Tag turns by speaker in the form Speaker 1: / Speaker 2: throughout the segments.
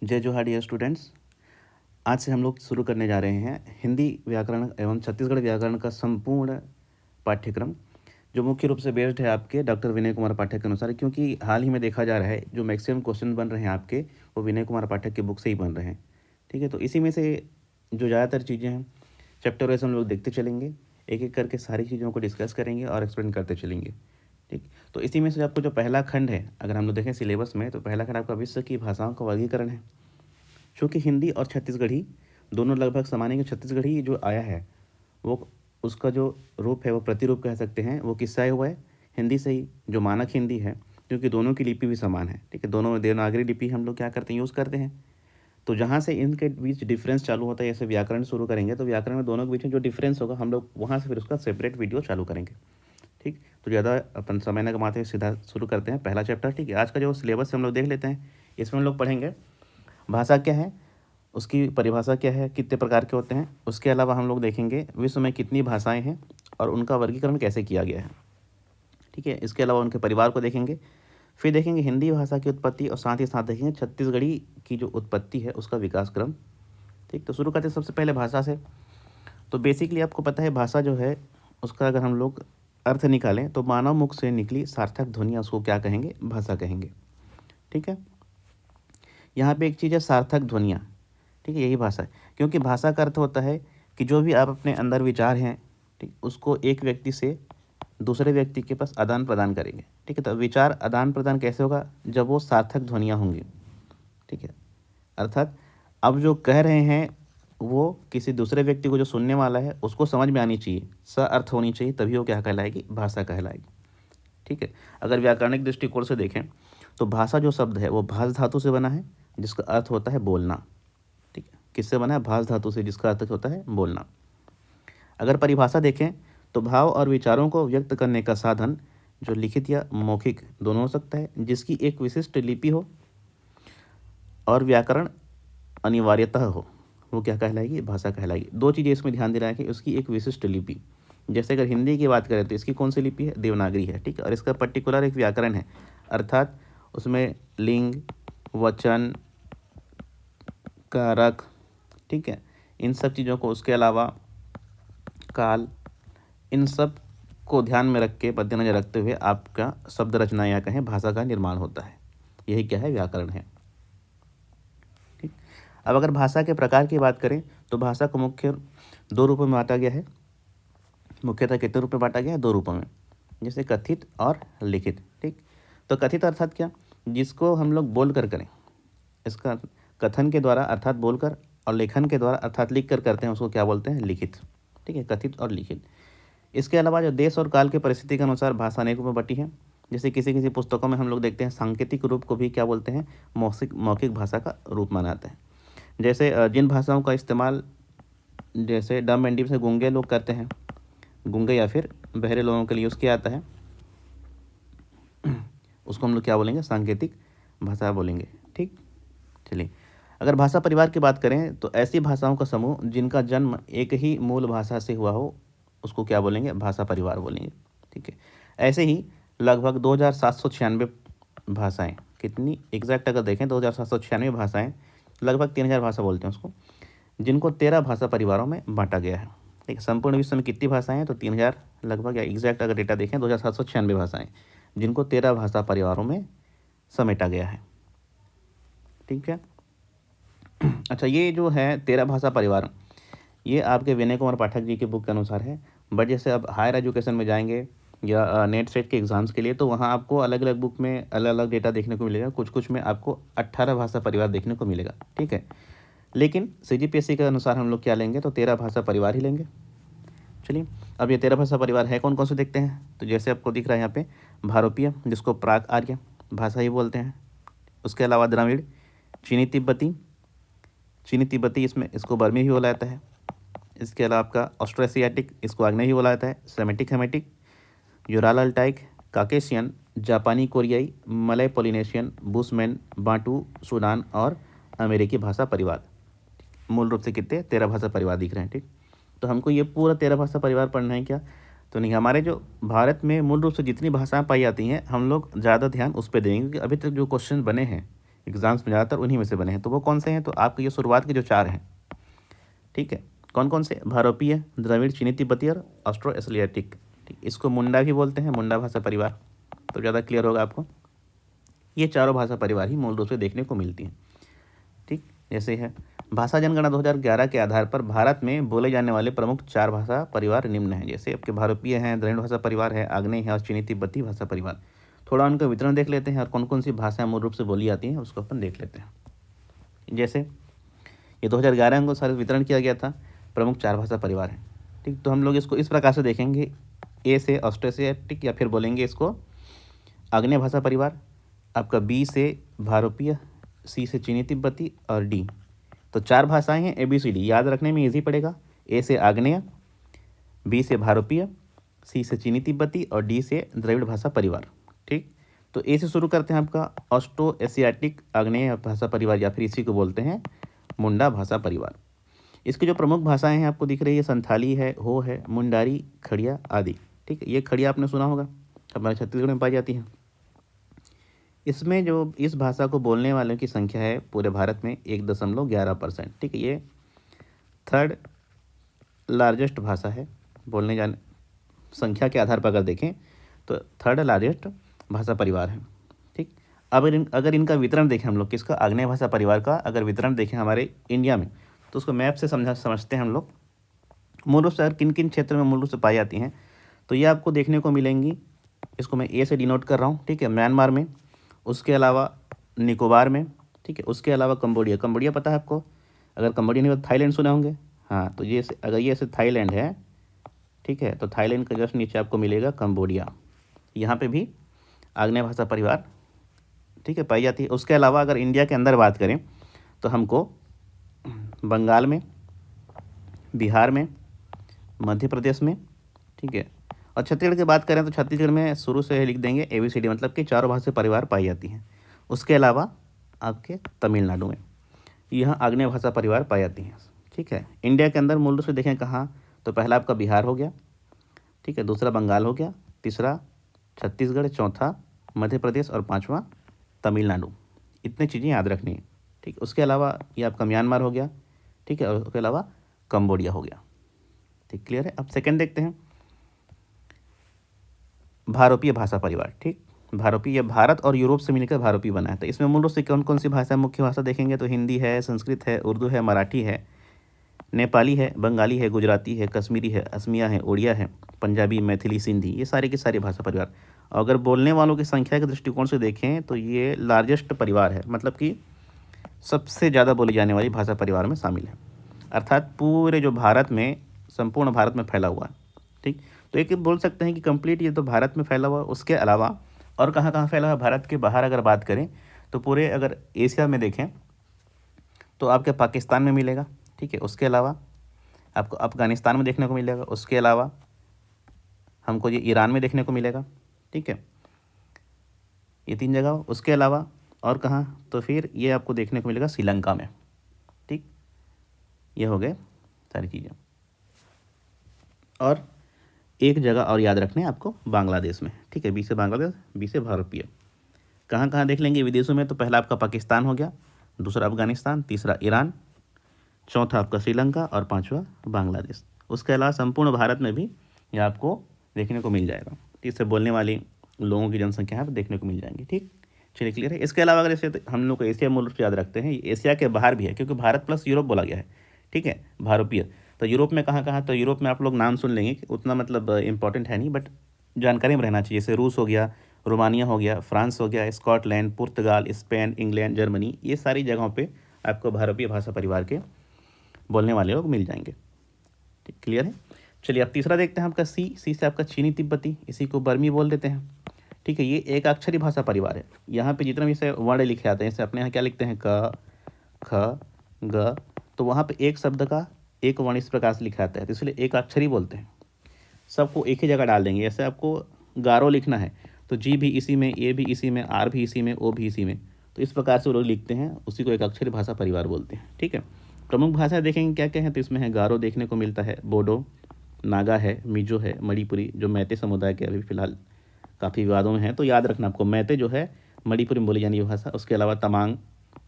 Speaker 1: जय जोहार dear students. आज से हम लोग शुरू करने जा रहे हैं हिंदी व्याकरण एवं छत्तीसगढ़ व्याकरण का संपूर्ण पाठ्यक्रम, जो मुख्य रूप से बेस्ड है आपके डॉक्टर विनय कुमार पाठक के अनुसार, क्योंकि हाल ही में देखा जा रहा है जो मैक्सिमम क्वेश्चन बन रहे हैं आपके, वो विनय कुमार पाठक की बुक से ही बन रहे हैं। ठीक है, तो इसी में से जो ज़्यादातर चीज़ें हैं चैप्टर वाइज हम लोग देखते चलेंगे, एक एक करके सारी चीज़ों को डिस्कस करेंगे और एक्सप्लेन करते चलेंगे। ठीक, तो इसी में से आपको जो पहला खंड है, अगर हम लोग देखें सिलेबस में, तो पहला खंड आपका विश्व की भाषाओं का वर्गीकरण है। चूँकि हिंदी और छत्तीसगढ़ी दोनों लगभग समान है, कि छत्तीसगढ़ी जो आया है वो उसका जो रूप है वो प्रतिरूप कह सकते हैं, वो किससे आया हुआ है? हिंदी से ही, जो मानक हिंदी है, क्योंकि दोनों की लिपि भी समान है। ठीक है, दोनों देवनागरी लिपि हम लोग क्या करते हैं, यूज़ करते हैं। तो जहाँ से इनके बीच डिफरेंस चालू होता है, जैसे व्याकरण शुरू करेंगे तो व्याकरण में दोनों के बीच में जो डिफरेंस होगा हम लोग वहाँ से फिर उसका सेपरेट वीडियो चालू करेंगे। ठीक, तो ज़्यादा अपन समय न गंवाते हुए सीधा शुरू करते हैं पहला चैप्टर। ठीक है, आज का जो सिलेबस हम लोग देख लेते हैं। इसमें हम लोग पढ़ेंगे भाषा क्या है, उसकी परिभाषा क्या है, कितने प्रकार के होते हैं। उसके अलावा हम लोग देखेंगे विश्व में कितनी भाषाएं हैं और उनका वर्गीकरण कैसे किया गया है। ठीक है, इसके अलावा उनके परिवार को देखेंगे। फिर देखेंगे हिंदी भाषा की उत्पत्ति और साथ ही साथ देखेंगे छत्तीसगढ़ी की जो उत्पत्ति है उसका विकास क्रम। ठीक, तो शुरू करते हैं सबसे पहले भाषा से। तो बेसिकली आपको पता है भाषा जो है उसका अगर हम लोग अर्थ निकालें तो मानव मुख से निकली सार्थक ध्वनियाँ, उसको क्या कहेंगे? भाषा कहेंगे। ठीक है, यहाँ पे एक चीज़ है सार्थक ध्वनियाँ। ठीक है, यही भाषा है, क्योंकि भाषा का अर्थ होता है कि जो भी आप अपने अंदर विचार हैं, ठीक, उसको एक व्यक्ति से दूसरे व्यक्ति के पास आदान प्रदान करेंगे। ठीक है, तो विचार आदान प्रदान कैसे होगा? जब वो सार्थक ध्वनियाँ होंगी। ठीक है, अर्थात अब जो कह रहे हैं वो किसी दूसरे व्यक्ति को जो सुनने वाला है उसको समझ में आनी चाहिए, स अर्थ होनी चाहिए, तभी वो क्या कहलाएगी? भाषा कहलाएगी। ठीक है, अगर व्याकरणिक दृष्टिकोण से देखें तो भाषा जो शब्द है वो भाष धातु से बना है, जिसका अर्थ होता है बोलना। ठीक है, किससे बना है? भाष धातु से, जिसका अर्थ होता है बोलना। अगर परिभाषा देखें तो भाव और विचारों को व्यक्त करने का साधन जो लिखित या मौखिक दोनों हो सकता है, जिसकी एक विशिष्ट लिपि हो और व्याकरण अनिवार्यतः हो, वो क्या कहलाएगी? भाषा कहलाएगी। दो चीज़ें इसमें ध्यान देना है कि उसकी एक विशिष्ट लिपि। जैसे अगर हिंदी की बात करें तो इसकी कौन सी लिपि है? देवनागरी है। ठीक है, और इसका पर्टिकुलर एक व्याकरण है, अर्थात उसमें लिंग, वचन, कारक, ठीक है, इन सब चीज़ों को, उसके अलावा काल, इन सब को ध्यान में रख के, मद्देनजर रखते हुए आपका शब्द रचना या कहें भाषा का निर्माण होता है। यही क्या है? व्याकरण है। ठीक, अब अगर भाषा के प्रकार की बात करें तो भाषा को मुख्य दो रूपों में बांटा गया है। मुख्यतः कितने रूप में बांटा गया है? दो रूपों में, जैसे कथित और लिखित। ठीक, तो कथित अर्थात क्या? जिसको हम लोग बोल कर करें, इसका कथन के द्वारा अर्थात बोलकर, और लेखन के द्वारा अर्थात लिख कर करते हैं, उसको क्या बोलते हैं? लिखित। ठीक है, कथित और लिखित। इसके अलावा जो देश और काल के परिस्थिति के अनुसार भाषा अनेक में बटी है। जैसे किसी किसी पुस्तकों में हम लोग देखते हैं सांकेतिक रूप को भी क्या बोलते हैं? मौखिक भाषा का रूप माना जाता है। जैसे जिन भाषाओं का इस्तेमाल जैसे डम एंड डीफ से गूंगे लोग करते हैं, गूंगे या फिर बहरे लोगों के लिए यूज़ किया जाता है, उसको हम लोग क्या बोलेंगे? सांकेतिक भाषा बोलेंगे। ठीक, चलिए, अगर भाषा परिवार की बात करें तो ऐसी भाषाओं का समूह जिनका जन्म एक ही मूल भाषा से हुआ हो, उसको क्या बोलेंगे? भाषा परिवार बोलेंगे। ठीक है, ऐसे ही लगभग 2796 भाषाएं, कितनी एग्जैक्ट अगर देखें 2796 भाषाएं, लगभग 3000 भाषा बोलते हैं उसको, जिनको 13 भाषा परिवारों में बांटा गया है। ठीक है, संपूर्ण विश्व में कितनी भाषाएं हैं? तो 3000 लगभग, या एग्जैक्ट अगर डेटा देखें 2796 भाषाएं, जिनको 13 भाषा परिवारों में समेटा गया है। ठीक है, अच्छा, ये जो है 13 भाषा परिवार, ये आपके विनय कुमार पाठक जी के बुक के अनुसार है। बट जैसे अब हायर एजुकेशन में जाएंगे या नेट सेट के एग्ज़ाम्स के लिए, तो वहाँ आपको अलग अलग बुक में अलग अलग डेटा देखने को मिलेगा। कुछ कुछ में आपको 18 भाषा परिवार देखने को मिलेगा। ठीक है, लेकिन CGPSC के अनुसार हम लोग क्या लेंगे? तो 13 भाषा परिवार ही लेंगे। चलिए, अब ये 13 भाषा परिवार है कौन कौन से देखते हैं। तो जैसे आपको दिख रहा है यहाँ पे भारोपीय, जिसको प्राक आर्य भाषा ही बोलते हैं। उसके अलावा द्रविड़, चीनी तिब्बती, इसमें इसको बर्मी भी बोला जाता है। इसके अलावा आपका ऑस्ट्रोएशियाटिक, इसको आग्नेय भी बोला जाता है। Semitic, Hamitic, Ural Altaic, Caucasian, जापानी कोरियाई, Malay Polynesian, Bushman, Bantu, Sudan और अमेरिकी भाषा परिवार। मूल रूप से कितने? 13 भाषा परिवार दिख रहे हैं। ठीक, तो हमको ये पूरा 13 भाषा परिवार पढ़ना है क्या? तो नहीं, हमारे जो भारत में मूल रूप से जितनी भाषाएं पाई जाती हैं हम लोग ज़्यादा ध्यान उस पर देंगे, क्योंकि अभी तक जो क्वेश्चन बने हैं एग्जाम्स में ज़्यादातर उन्हीं में से बने हैं। तो वो कौन से हैं? तो आपके ये शुरुआत के जो 4 हैं, ठीक है, कौन कौन से? भारोपीय, द्रविड़, चीनी तिब्बती और ऑस्ट्रो एशियाटिक। ठीक, इसको मुंडा भी बोलते हैं, मुंडा भाषा परिवार, तो ज़्यादा क्लियर होगा आपको। ये चारों भाषा परिवार ही मूल रूप से देखने को मिलती हैं। ठीक, जैसे है भाषा जनगणना 2011 के आधार पर भारत में बोले जाने वाले प्रमुख 4 भाषा परिवार निम्न हैं। जैसे आपके भारोपीय हैं, द्रविड़ भाषा परिवार है, आग्नेय है और चीनी तिब्बती भाषा परिवार। थोड़ा उनका वितरण देख लेते हैं और कौन कौन सी भाषाएं मूल रूप से बोली जाती हैं उसको अपन देख लेते हैं। जैसे ये 2011 को सारे वितरण किया गया था, प्रमुख 4 भाषा परिवार हैं। ठीक, तो हम लोग इसको इस प्रकार से देखेंगे, ए से ऑस्ट्रोएशियाटिक या फिर बोलेंगे इसको आग्नेय भाषा परिवार, आपका बी से भारोपीय, सी से चीनी तिब्बती और डी। तो 4 भाषाएं हैं ABCD, याद रखने में ईजी पड़ेगा। ए से आग्नेय, बी से भारोपीय, सी से चीनी तिब्बती और डी से द्रविड़ भाषा परिवार। ठीक, तो ए से शुरू करते हैं आपका ऑस्ट्रो एशियाटिक आग्नेय भाषा परिवार या फिर इसी को बोलते हैं मुंडा भाषा परिवार। इसकी जो प्रमुख भाषाएं हैं आपको दिख रही है, संथाली है, हो है, मुंडारी, खड़िया आदि। ठीक है, ये खड़िया आपने सुना होगा, हमारे छत्तीसगढ़ में पाई जाती है। इसमें जो इस भाषा को बोलने वालों की संख्या है पूरे भारत में 1.11%। ठीक है, ये 3rd लार्जेस्ट भाषा है बोलने जाने संख्या के आधार पर अगर देखें तो 3rd लार्जेस्ट भाषा परिवार है। ठीक, अब अगर इनका वितरण देखें हम लोग, किसका? आग्नेय भाषा परिवार का अगर वितरण देखें हमारे इंडिया में, तो उसको मैप से समझते हैं हम लोग। मूल रूप से अगर किन किन क्षेत्र में मूल रूप से पाई जाती हैं, तो ये आपको देखने को मिलेंगी। इसको मैं ए से डिनोट कर रहा हूँ। ठीक है, म्यांमार में, उसके अलावा निकोबार में, ठीक है, उसके अलावा कंबोडिया। कंबोडिया पता है आपको? अगर कंबोडिया नहीं पता, थाईलैंड सुने होंगे। हाँ, तो ये अगर ये ऐसे थाईलैंड है, ठीक है, तो थाईलैंड के जस्ट नीचे आपको मिलेगा कंबोडिया। यहाँ पे भी आग्नेय भाषा परिवार, ठीक है, पाई जाती है। उसके अलावा अगर इंडिया के अंदर बात करें तो हमको बंगाल में, बिहार में, मध्य प्रदेश में, ठीक है, और छत्तीसगढ़ की बात करें तो छत्तीसगढ़ में शुरू से लिख देंगे ABCD, मतलब कि 4 भाषा परिवार पाई जाती हैं। उसके अलावा आपके तमिलनाडु में यहाँ आग्नेय भाषा परिवार पाई जाती हैं। ठीक है, इंडिया के अंदर मूल रूप से देखें कहाँ, तो पहला आपका बिहार हो गया, ठीक है, दूसरा बंगाल हो गया, तीसरा छत्तीसगढ़, चौथा मध्य प्रदेश और 5वां तमिलनाडु। इतनी चीज़ें याद रखनी है। ठीक, उसके अलावा ये आपका म्यांमार हो गया, ठीक है, और उसके अलावा कंबोडिया हो गया। ठीक, क्लियर है। अब सेकंड देखते हैं, भारोपीय भाषा परिवार। ठीक, भारोपीय भारत और यूरोप से मिलकर भारोपीय बना है। तो इसमें मूल रूप से कौन कौन सी भाषा, मुख्य भाषा देखेंगे तो हिंदी है, संस्कृत है, उर्दू है, मराठी है, नेपाली है, बंगाली है, गुजराती है, कश्मीरी है, असमिया है, उड़िया है, पंजाबी, मैथिली, सिंधी, ये सारे की सारी भाषा परिवार। और अगर बोलने वालों की संख्या के दृष्टिकोण से देखें तो ये लार्जेस्ट परिवार है, मतलब कि सबसे ज़्यादा बोली जाने वाली भाषा परिवार में शामिल है, अर्थात पूरे जो भारत में, संपूर्ण भारत में फैला हुआ है। ठीक, तो एक बोल सकते हैं कि कंप्लीट ये तो भारत में फैला हुआ है। उसके अलावा और कहाँ कहाँ फैला हुआ है? भारत के बाहर अगर बात करें तो पूरे अगर एशिया में देखें तो आपके पाकिस्तान में मिलेगा। ठीक है, उसके अलावा आपको अफगानिस्तान में देखने को मिलेगा। उसके अलावा हमको ये ईरान में देखने को मिलेगा। ठीक है, ये 3 जगह। उसके अलावा और कहाँ? तो फिर ये आपको देखने को मिलेगा श्रीलंका में। ठीक, ये हो गए सारी चीज़ें। और एक जगह और याद रखने आपको, बांग्लादेश में। ठीक है, बी से बांग्लादेश, बी से भारतीय। कहाँ कहाँ देख लेंगे विदेशों में? तो पहला आपका पाकिस्तान हो गया, दूसरा अफगानिस्तान, तीसरा ईरान, चौथा आपका श्रीलंका और 5वां बांग्लादेश। उसके अलावा संपूर्ण भारत में भी ये आपको देखने को मिल जाएगा। इससे बोलने वाली लोगों की जनसंख्या यहाँ पर देखने को मिल जाएंगी। ठीक, चलिए क्लियर है। इसके अलावा अगर इसे हम लोग को एशिया मूल रूप से याद रखते हैं, एशिया के बाहर भी है, क्योंकि भारत प्लस यूरोप बोला गया है। ठीक है, भारोपीय। तो यूरोप में कहाँ कहाँ? तो यूरोप में आप लोग नाम सुन लेंगे, उतना मतलब इंपॉर्टेंट है नहीं, बट जानकारी में रहना चाहिए। जैसे रूस हो गया, रोमानिया हो गया, फ्रांस हो गया, स्कॉटलैंड, पुर्तगाल, स्पेन, इंग्लैंड, जर्मनी, ये सारी जगहों पे आपको भारोपीय भाषा परिवार के बोलने वाले लोग मिल जाएंगे। ठीक, क्लियर है। चलिए अब तीसरा देखते हैं आपका सी से आपका चीनी तिब्बती, इसी को बर्मी बोल देते हैं। ठीक है, ये एक अक्षरी भाषा परिवार है। यहाँ पे जितने भी से वर्ण लिखे आते हैं, जैसे अपने यहाँ क्या लिखते हैं, क, ख, ग, तो वहाँ पे एक शब्द का एक वर्ण इस प्रकार से लिखा जाता है, तो इसलिए एक अक्षरी बोलते हैं। सबको एक ही जगह डाल देंगे। जैसे आपको गारो लिखना है तो जी भी इसी में, ए भी इसी में, आर भी इसी में, ओ भी इसी में, तो इस प्रकार से वो लोग लिखते हैं, उसी को एक अक्षरी भाषा परिवार बोलते हैं। ठीक है, प्रमुख भाषा देखेंगे क्या क्या है, तो इसमें है गारो देखने को मिलता है, बोडो, नागा है, मिजो है, मणिपुरी, जो मैते समुदाय के अभी फिलहाल काफ़ी विवादों में है, तो याद रखना आपको, मैते जो है मणिपुरी में बोली जाने वाली भाषा। उसके अलावा तमांग,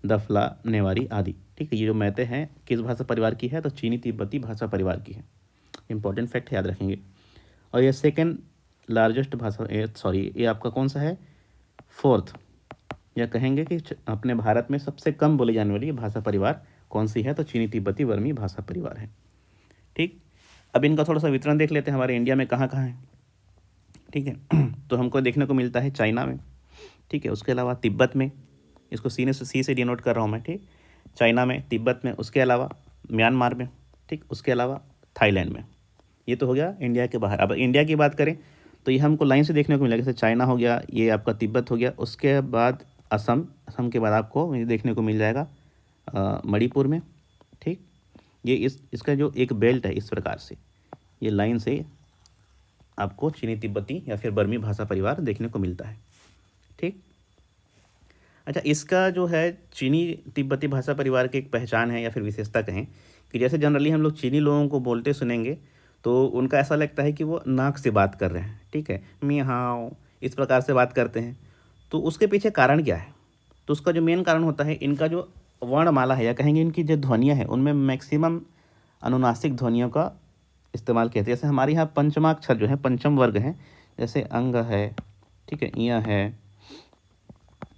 Speaker 1: दफला, नेवारी आदि। ठीक है, ये जो मैते हैं किस भाषा परिवार की है, तो चीनी तिब्बती भाषा परिवार की है। इंपॉर्टेंट फैक्ट याद रखेंगे। और ये सेकेंड लार्जेस्ट भाषा, सॉरी ये आपका कौन सा है, फोर्थ, या कहेंगे कि अपने भारत में सबसे कम बोली जाने वाली भाषा परिवार कौन सी है, तो चीनी तिब्बती वर्मी भाषा परिवार है। ठीक, अब इनका थोड़ा सा वितरण देख लेते हैं हमारे इंडिया में कहाँ कहाँ है। ठीक है, तो हमको देखने को मिलता है चाइना में। ठीक है, उसके अलावा तिब्बत में, इसको सी से डिनोट कर रहा हूँ मैं। ठीक, चाइना में, तिब्बत में, उसके अलावा म्यांमार में। ठीक, उसके अलावा थाईलैंड में। ये तो हो गया इंडिया के बाहर। अब इंडिया की बात करें तो ये हमको लाइन से देखने को मिलेगा, जैसे चाइना हो गया, ये आपका तिब्बत हो गया, उसके बाद असम, असम के बाद आपको ये देखने को मिल जाएगा मणिपुर में। ठीक, ये इसका जो एक बेल्ट है इस प्रकार से, ये लाइन से आपको चीनी तिब्बती या फिर बर्मी भाषा परिवार देखने को मिलता है। ठीक, अच्छा, इसका जो है चीनी तिब्बती भाषा परिवार की एक पहचान है या फिर विशेषता कहें कि जैसे जनरली हम लोग चीनी लोगों को बोलते सुनेंगे तो उनका ऐसा लगता है कि वो नाक से बात कर रहे हैं। ठीक है, मियाओ इस प्रकार से बात करते हैं। तो उसके पीछे कारण क्या है, तो उसका जो मेन कारण होता है इनका जो वर्णमाला है या कहेंगे इनकी जो ध्वनियाँ हैं उनमें मैक्सिमम अनुनासिक ध्वनियों का इस्तेमाल किया जाता है। जैसे हमारे यहाँ पंचमाक्षर जो है, पंचम वर्ग हैं, जैसे अंग है, ठीक है, इया है,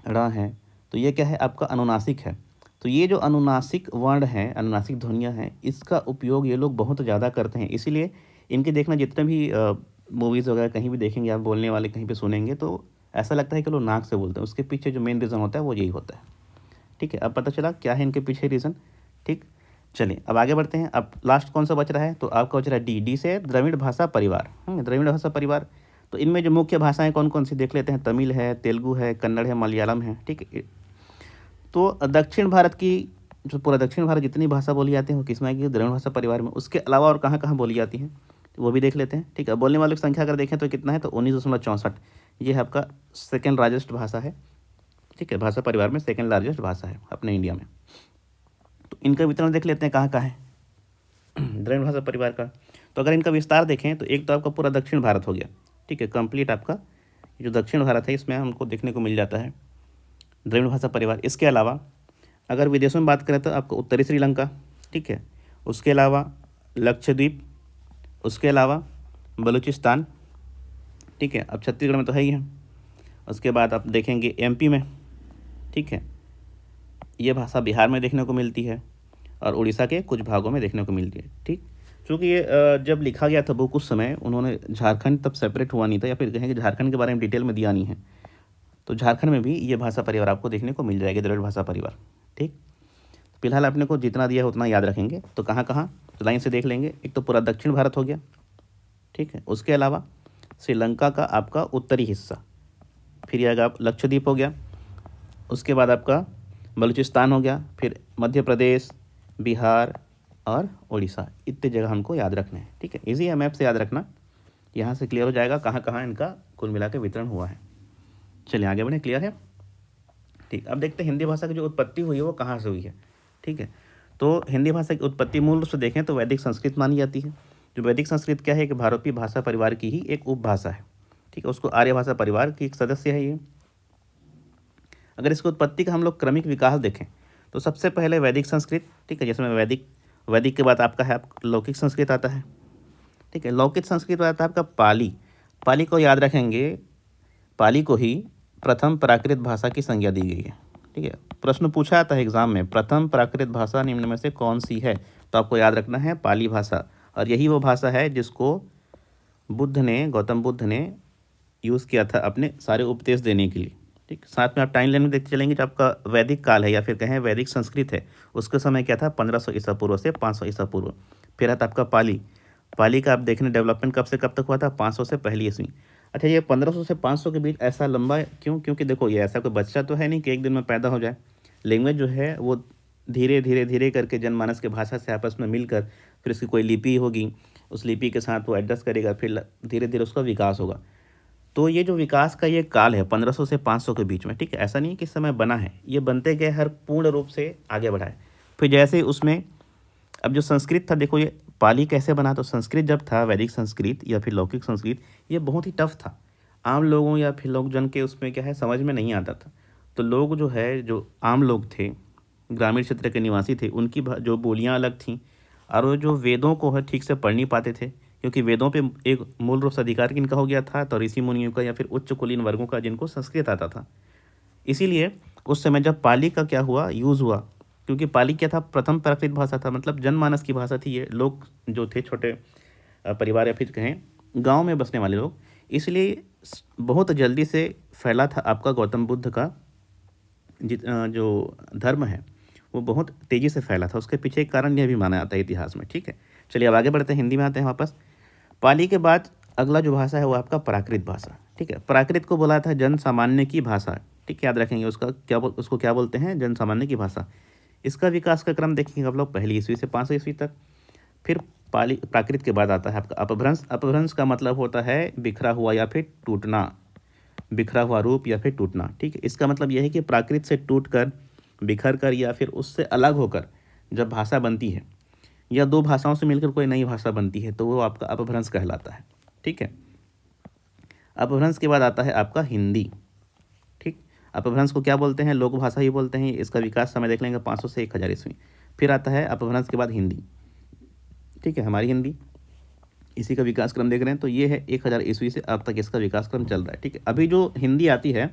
Speaker 1: ड़ है, तो ये क्या है आपका अनुनासिक है। तो ये जो अनुनासिक वर्ण हैं, अनुनासिक ध्वनियाँ हैं, इसका उपयोग ये लोग बहुत ज़्यादा करते हैं। इसीलिए इनके देखना जितने भी मूवीज़ वगैरह कहीं भी देखेंगे आप, बोलने वाले कहीं पे सुनेंगे तो ऐसा लगता है कि लोग नाक से बोलते हैं। उसके पीछे जो मेन रीज़न होता है वो यही होता है। ठीक है, अब पता चला क्या है इनके पीछे रीज़न। ठीक, चलिए अब आगे बढ़ते हैं। अब लास्ट कौन सा बच रहा है, तो आपका बच रहा है डी से द्रविड़ भाषा परिवार। द्रविड़ भाषा परिवार, तो इनमें जो मुख्य भाषाएं कौन कौन सी देख लेते हैं। तमिल है, तेलुगु है, कन्नड़ है, मलयालम है। ठीक है, तो दक्षिण भारत की जो पूरा दक्षिण भारत जितनी भाषा बोली जाती है वो किस में आएगी, द्रविड़ भाषा परिवार में। उसके अलावा और कहाँ कहाँ बोली जाती हैं तो वो भी देख लेते हैं। ठीक है, बोलने वालों की संख्या अगर देखें तो कितना है, तो 19.64। ये है आपका सेकेंड लार्जेस्ट भाषा है। ठीक है, भाषा परिवार में सेकेंड लार्जेस्ट भाषा है अपने इंडिया में। तो इनका वितरण देख लेते हैं कहाँ कहाँ है द्रविड़ भाषा परिवार का। तो अगर इनका विस्तार देखें तो एक तो आपका पूरा दक्षिण भारत हो गया। ठीक है, कंप्लीट आपका जो दक्षिण भारत है इसमें हमको देखने को मिल जाता है द्रविड़ भाषा परिवार। इसके अलावा अगर विदेशों में बात करें तो आपको उत्तरी श्रीलंका, ठीक है, उसके अलावा लक्षद्वीप, उसके अलावा बलूचिस्तान। ठीक है, अब छत्तीसगढ़ में तो है ही है। उसके बाद आप देखेंगे एमपी में। ठीक है, ये भाषा बिहार में देखने को मिलती है और उड़ीसा के कुछ भागों में देखने को मिलती है। ठीक, चूँकि ये जब लिखा गया था बुक उस समय उन्होंने झारखंड तब सेपरेट हुआ नहीं था, या फिर कहेंगे झारखंड के बारे में डिटेल में दिया नहीं है। तो झारखंड में भी ये भाषा परिवार आपको देखने को मिल जाएगी, द्रविड़ भाषा परिवार। ठीक, फिलहाल अपने को जितना दिया है उतना याद रखेंगे। तो कहाँ कहाँ, तो लाइन से देख लेंगे। एक तो पूरा दक्षिण भारत हो गया, ठीक है, उसके अलावा श्रीलंका का आपका उत्तरी हिस्सा, फिर आएगा आप लक्षद्वीप हो गया, उसके बाद आपका बलूचिस्तान हो गया, फिर मध्य प्रदेश, बिहार और उड़ीसा। इतने जगह हमको याद रखने हैं। ठीक है, इजी है मैप से याद रखना, यहाँ से क्लियर हो जाएगा कहाँ कहाँ इनका कुल मिला के वितरण हुआ है। चलिए आगे बढ़े, क्लियर है। ठीक, अब देखते हैं हिंदी भाषा की जो उत्पत्ति हुई है वो कहाँ से हुई है। ठीक है, तो हिंदी भाषा की उत्पत्ति मूल रूप से देखें तो वैदिक संस्कृत मानी जाती है। जो वैदिक संस्कृत क्या है कि भारतीय भाषा परिवार की ही एक उपभाषा है। ठीक है, उसको आर्य भाषा परिवार की एक सदस्य है ये। अगर इसकी उत्पत्ति का हम लोग क्रमिक विकास देखें तो सबसे पहले वैदिक संस्कृत, ठीक है, जिसमें वैदिक के बाद आपका है लौकिक संस्कृत आता है। ठीक है, लौकिक संस्कृत आता है आपका पाली। पाली को याद रखेंगे, पाली को ही प्रथम प्राकृत भाषा की संज्ञा दी गई है। ठीक है, प्रश्न पूछा जाता है एग्जाम में, प्रथम प्राकृत भाषा निम्न में से कौन सी है, तो आपको याद रखना है पाली भाषा। और यही वो भाषा है जिसको गौतम बुद्ध ने यूज़ किया था अपने सारे उपदेश देने के लिए। ठीक, साथ में आप टाइम लाइन में देखते चलेंगे, जो आपका वैदिक काल है या फिर कहें वैदिक संस्कृत है, उसका समय क्या था, 1500 ईसा पूर्व से 500 ईसा पूर्व। फिर आता आपका पाली। पाली का आप देखने डेवलपमेंट कब से कब तक हुआ था, 500 से पहली ईस्वी। अच्छा, ये 1500 से 500 के बीच ऐसा लंबा क्यों, क्योंकि देखो ये ऐसा कोई बच्चा तो है नहीं कि एक दिन में पैदा हो जाए। लैंग्वेज जो है वो धीरे धीरे धीरे करके जनमानस के भाषा से आपस में मिलकर फिर उसकी कोई लिपि होगी, उस लिपि के साथ वो एडजस्ट करेगा, फिर धीरे धीरे उसका विकास होगा। तो ये जो विकास का ये काल है 1500 से 500 के बीच में। ठीक है, ऐसा नहीं कि समय बना है, ये बनते गए, हर पूर्ण रूप से आगे बढ़ा है। फिर जैसे उसमें अब जो संस्कृत था, देखो ये पाली कैसे बना, तो संस्कृत जब था, वैदिक संस्कृत या फिर लौकिक संस्कृत, ये बहुत ही टफ था। आम लोगों या फिर लोकजन के उसमें क्या है समझ में नहीं आता था। तो लोग जो है, जो आम लोग थे, ग्रामीण क्षेत्र के निवासी थे उनकी जो बोलियां अलग थीं, और वो जो वेदों को है ठीक से पढ़ नहीं पाते थे, क्योंकि वेदों पे एक मूल रूप से अधिकार किनका हो गया था, तो ऋषि मुनियों का या फिर उच्च कुलीन वर्गों का जिनको संस्कृत आता था। इसीलिए उस समय जब पाली का क्या हुआ, यूज़ हुआ, क्योंकि पाली क्या था, प्रथम प्राकृत भाषा था, मतलब जनमानस की भाषा थी। ये लोग जो थे छोटे परिवार या फिर कहें गांव में बसने वाले लोग, इसलिए बहुत जल्दी से फैला था आपका गौतम बुद्ध का जो धर्म है वो बहुत तेज़ी से फैला था। उसके पीछे एक कारण यह भी माना जाता है इतिहास में। ठीक है, चलिए अब आगे बढ़ते हैं, हिंदी में आते हैं वापस। पाली के बाद अगला जो भाषा है वो आपका प्राकृत भाषा। ठीक है, प्राकृत को बोला था जन सामान्य की भाषा। ठीक है, याद रखेंगे उसको क्या बोलते हैं, जन सामान्य की भाषा। इसका विकास का क्रम देखेंगे आप लोग, 1ली ईस्वी से 500 ईस्वी तक। फिर पाली प्राकृत के बाद आता है आपका अपभ्रंश। अपभ्रंश का मतलब होता है बिखरा हुआ या फिर टूटना, बिखरा हुआ रूप या फिर टूटना। ठीक है, इसका मतलब यह है कि प्राकृत से टूटकर, बिखर कर या फिर उससे अलग होकर जब भाषा बनती है, या दो भाषाओं से मिलकर कोई नई भाषा बनती है, तो वो आपका अपभ्रंश कहलाता है। ठीक है, अपभ्रंश के बाद आता है आपका हिंदी। ठीक, अपभ्रंश को क्या बोलते हैं, लोक भाषा ही बोलते हैं। इसका विकास समय देख लेंगे 500 से 1000 ईस्वी। फिर आता है अपभ्रंश के बाद हिंदी। ठीक है, हमारी हिंदी, इसी का विकास क्रम देख रहे हैं, तो ये है 1000 ईस्वी से अब तक इसका विकास क्रम चल रहा है। ठीक है, अभी जो हिंदी आती है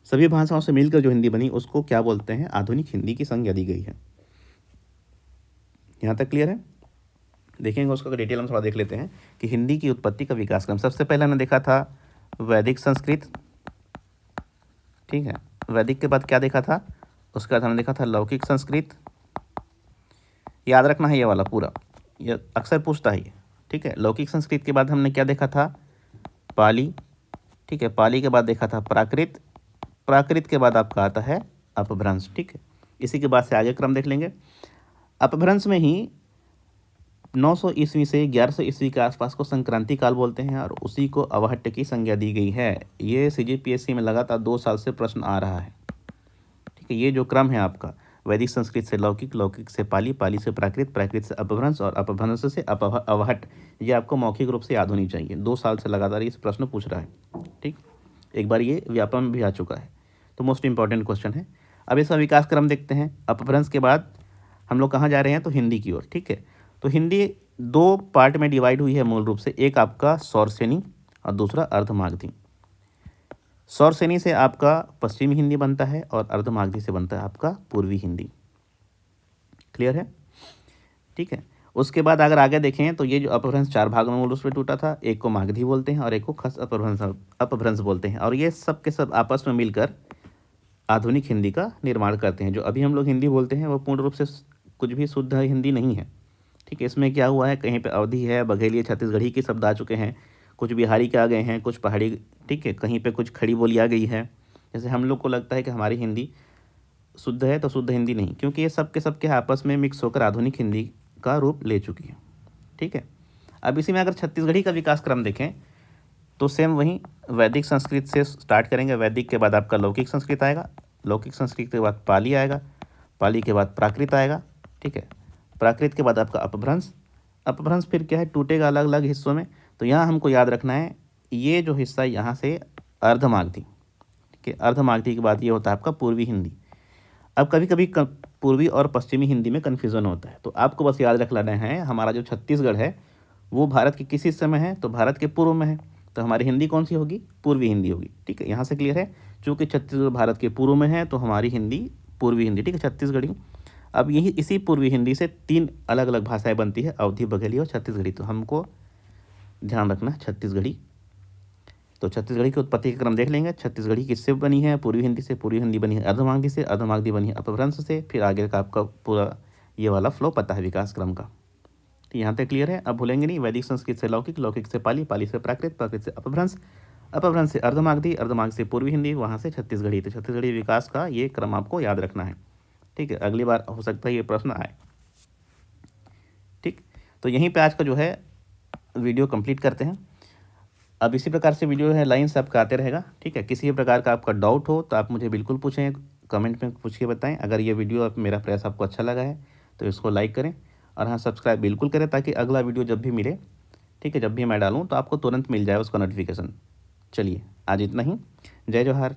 Speaker 1: सभी भाषाओं से मिलकर जो हिंदी बनी उसको क्या बोलते हैं, आधुनिक हिंदी की संज्ञा दी गई है। यहाँ तक क्लियर है? देखेंगे उसका डिटेल हम थोड़ा देख लेते हैं कि हिंदी की उत्पत्ति का विकास क्रम। सबसे पहले हमने देखा था वैदिक संस्कृत। ठीक है, वैदिक के बाद क्या देखा था, उसके बाद हमने देखा था लौकिक संस्कृत। याद रखना है ये वाला पूरा, ये अक्सर पूछता है। ठीक है, लौकिक संस्कृत के बाद हमने क्या देखा था, पाली। ठीक है, पाली के बाद देखा था प्राकृत। प्राकृत के बाद आपका आता है अपभ्रंश। ठीक है, इसी के बाद से आगे क्रम देख लेंगे। अपभ्रंश में ही 900 ईस्वी से 1100 ईस्वी के आसपास को संक्रांति काल बोलते हैं, और उसी को अवहट्ट की संज्ञा दी गई है। ये CGPSC में लगातार 2 साल से प्रश्न आ रहा है। ठीक है, ये जो क्रम है आपका, वैदिक संस्कृत से लौकिक, लौकिक से पाली, पाली से प्राकृत, प्राकृत से अपभ्रंश और अपभ्रंश से अवहट्ट, ये आपको मौखिक रूप से याद होनी चाहिए। 2 साल से लगातार इस प्रश्न पूछ रहा है। ठीक, एक बार ये व्यापम में भी आ चुका है, तो मोस्ट इंपॉर्टेंट क्वेश्चन है। अब इसका विकास क्रम देखते हैं। अपभ्रंश के बाद हम लोग कहाँ जा रहे हैं, तो हिंदी की ओर। ठीक है, तो हिंदी 2 पार्ट में डिवाइड हुई है मूल रूप से, एक आपका सौरसेनी और दूसरा अर्धमागधी। सौरसेनी से आपका पश्चिमी हिंदी बनता है और अर्धमागधी से बनता है आपका पूर्वी हिंदी। क्लियर है? ठीक है, उसके बाद अगर आगे देखें तो ये जो अपभ्रंश 4 भागों में मूल रूप से टूटा था, एक को मागधी बोलते हैं और एक को खस अपभ्रंश बोलते हैं, और ये सब के सब आपस में मिलकर आधुनिक हिंदी का निर्माण करते हैं। जो अभी हम लोग हिंदी बोलते हैं वो पूर्ण रूप से कुछ भी शुद्ध हिंदी नहीं है। ठीक है, इसमें क्या हुआ है, कहीं पे अवधी है, बघेली, छत्तीसगढ़ी के शब्द आ चुके हैं, कुछ बिहारी के आ गए हैं, कुछ पहाड़ी। ठीक है, कहीं पे कुछ खड़ी बोली आ गई है। जैसे हम लोग को लगता है कि हमारी हिंदी शुद्ध है, तो शुद्ध हिंदी नहीं, क्योंकि ये सब के आपस में मिक्स होकर आधुनिक हिंदी का रूप ले चुकी है। ठीक है, अब इसी में अगर छत्तीसगढ़ी का विकास क्रम देखें तो सेम वहीं वैदिक संस्कृत से स्टार्ट करेंगे। वैदिक के बाद आपका लौकिक संस्कृत आएगा, लौकिक संस्कृत के बाद पाली आएगा, पाली के बाद प्राकृत आएगा। ठीक है, प्राकृत के बाद आपका अपभ्रंश। अपभ्रंश फिर क्या है, टूटेगा अलग अलग हिस्सों में। तो यहाँ हमको याद रखना है, ये जो हिस्सा यहाँ से अर्धमागधी। ठीक है, अर्धमागधी के बाद ये होता है आपका पूर्वी हिंदी। अब कभी कभी पूर्वी और पश्चिमी हिंदी में कन्फ्यूज़न होता है, तो आपको बस याद रख लेना है, हमारा जो छत्तीसगढ़ है वो भारत के किस हिस्से में है, तो भारत के पूर्व में है, तो हमारी हिंदी कौन सी होगी, पूर्वी हिंदी होगी। ठीक है, यहाँ से क्लियर है, चूँकि छत्तीसगढ़ भारत के पूर्व में है तो हमारी हिंदी पूर्वी हिंदी। ठीक है, छत्तीसगढ़ी। अब यही इसी पूर्वी हिंदी से 3 अलग अलग भाषाएं बनती है, अवधी, बघेली और छत्तीसगढ़ी। तो हमको ध्यान रखना छत्तीसगढ़ी। तो छत्तीसगढ़ी की उत्पत्ति का क्रम देख लेंगे। छत्तीसगढ़ी किससे बनी है, पूर्वी हिंदी से। पूर्वी हिंदी बनी है अर्धमागधी से, अर्धमागधी बनी है अपभ्रंश से। फिर आगे का आपका पूरा ये वाला फ्लो पता है विकास क्रम का। तो यहाँ तक क्लियर है, अब भूलेंगे नहीं। वैदिक संस्कृत से लौकिक, लौकिक से पाली, पाली से प्राकृत, प्राकृत से अपभ्रंश, अपभ्रंश से अर्धमागधी, अर्धमागधी से पूर्वी हिंदी, वहाँ से छत्तीसगढ़ी। तो छत्तीसगढ़ी विकास का ये क्रम आपको याद रखना है। ठीक है, अगली बार हो सकता है ये प्रश्न आए। ठीक, तो यहीं पे आज का जो है वीडियो कंप्लीट करते हैं। अब इसी प्रकार से वीडियो है लाइन से आपका आते रहेगा। ठीक है, किसी भी प्रकार का आपका डाउट हो तो आप मुझे बिल्कुल पूछें, कमेंट में पूछ के बताएं। अगर ये वीडियो मेरा प्रयास आपको अच्छा लगा है तो इसको लाइक करें, और हाँ, सब्सक्राइब बिल्कुल करें, ताकि अगला वीडियो जब भी मिले, ठीक है, जब भी मैं डालूँ तो आपको तुरंत मिल जाए उसका नोटिफिकेशन। चलिए, आज इतना ही। जय जवाहर।